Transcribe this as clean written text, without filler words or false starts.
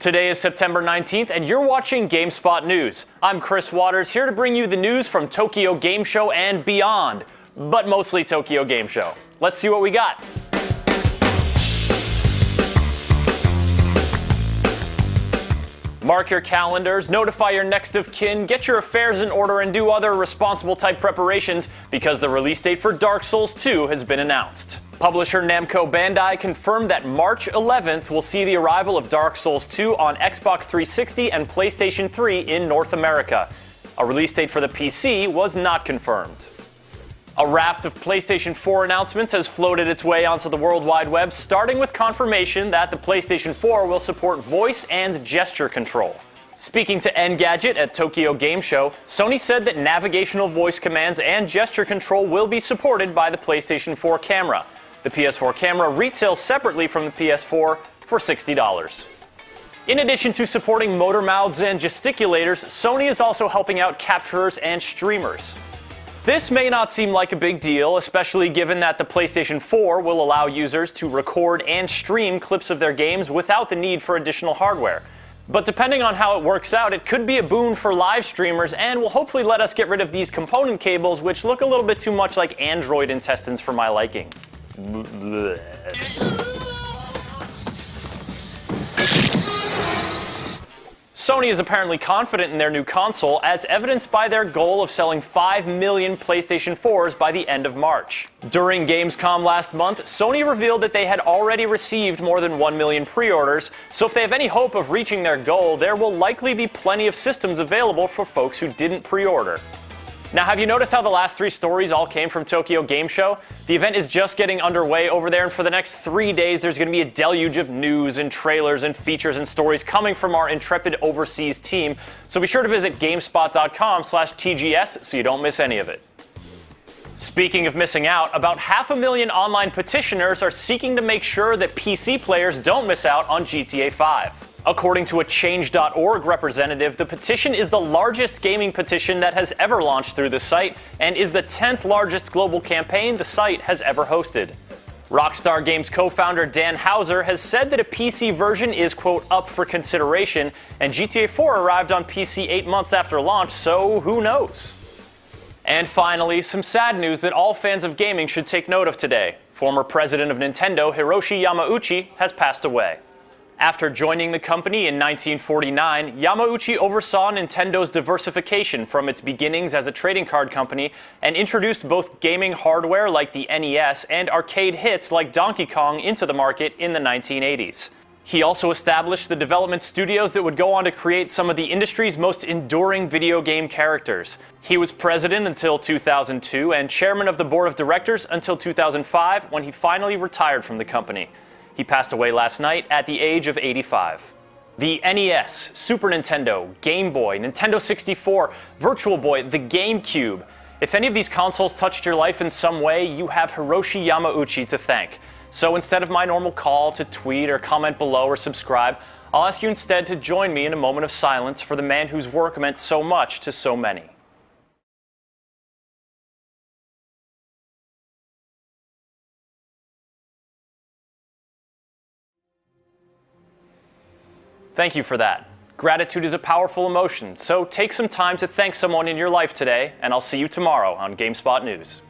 Today is September 19th, and you're watching GameSpot News. I'm Chris Waters, here to bring you the news from Tokyo Game Show and beyond, but mostly Tokyo Game Show. Let's see what we got. Mark your calendars, notify your next of kin, get your affairs in order, and do other responsible type preparations because the release date for Dark Souls 2 has been announced. Publisher Namco Bandai confirmed that March 11th will see the arrival of Dark Souls 2 on Xbox 360 and PlayStation 3 in North America. A release date for the PC was not confirmed. A raft of PlayStation 4 announcements has floated its way onto the World Wide Web, starting with confirmation that the PlayStation 4 will support voice and gesture control. Speaking to Engadget at Tokyo Game Show, Sony said that navigational voice commands and gesture control will be supported by the PlayStation 4 camera. The PS4 camera retails separately from the PS4 for $60. In addition to supporting motor mouths and gesticulators, Sony is also helping out capturers and streamers. This may not seem like a big deal, especially given that the PlayStation 4 will allow users to record and stream clips of their games without the need for additional hardware. But depending on how it works out, it could be a boon for live streamers and will hopefully let us get rid of these component cables, which look a little bit too much like Android intestines for my liking. Sony is apparently confident in their new console, as evidenced by their goal of selling 5 million PlayStation 4s by the end of March. During Gamescom last month, Sony revealed that they had already received more than 1 million pre-orders, so if they have any hope of reaching their goal, there will likely be plenty of systems available for folks who didn't pre-order. Now, have you noticed how the last 3 stories all came from Tokyo Game Show? The event is just getting underway over there, and for the next 3 days, there's going to be a deluge of news and trailers and features and stories coming from our intrepid overseas team. So be sure to visit GameSpot.com/TGS so you don't miss any of it. Speaking of missing out, about 500,000 online petitioners are seeking to make sure that PC players don't miss out on GTA 5. According to a Change.org representative, the petition is the largest gaming petition that has ever launched through the site and is the 10th largest global campaign the site has ever hosted. Rockstar Games co-founder Dan Houser has said that a PC version is, quote, up for consideration, and GTA 4 arrived on PC 8 months after launch, so who knows? And finally, some sad news that all fans of gaming should take note of today. Former president of Nintendo, Hiroshi Yamauchi, has passed away. After joining the company in 1949, Yamauchi oversaw Nintendo's diversification from its beginnings as a trading card company and introduced both gaming hardware like the NES and arcade hits like Donkey Kong into the market in the 1980s. He also established the development studios that would go on to create some of the industry's most enduring video game characters. He was president until 2002 and chairman of the board of directors until 2005, when he finally retired from the company. He passed away last night at the age of 85. The NES, Super Nintendo, Game Boy, Nintendo 64, Virtual Boy, the GameCube. If any of these consoles touched your life in some way, you have Hiroshi Yamauchi to thank. So instead of my normal call to tweet or comment below or subscribe, I'll ask you instead to join me in a moment of silence for the man whose work meant so much to so many. Thank you for that. Gratitude is a powerful emotion, so take some time to thank someone in your life today, and I'll see you tomorrow on GameSpot News.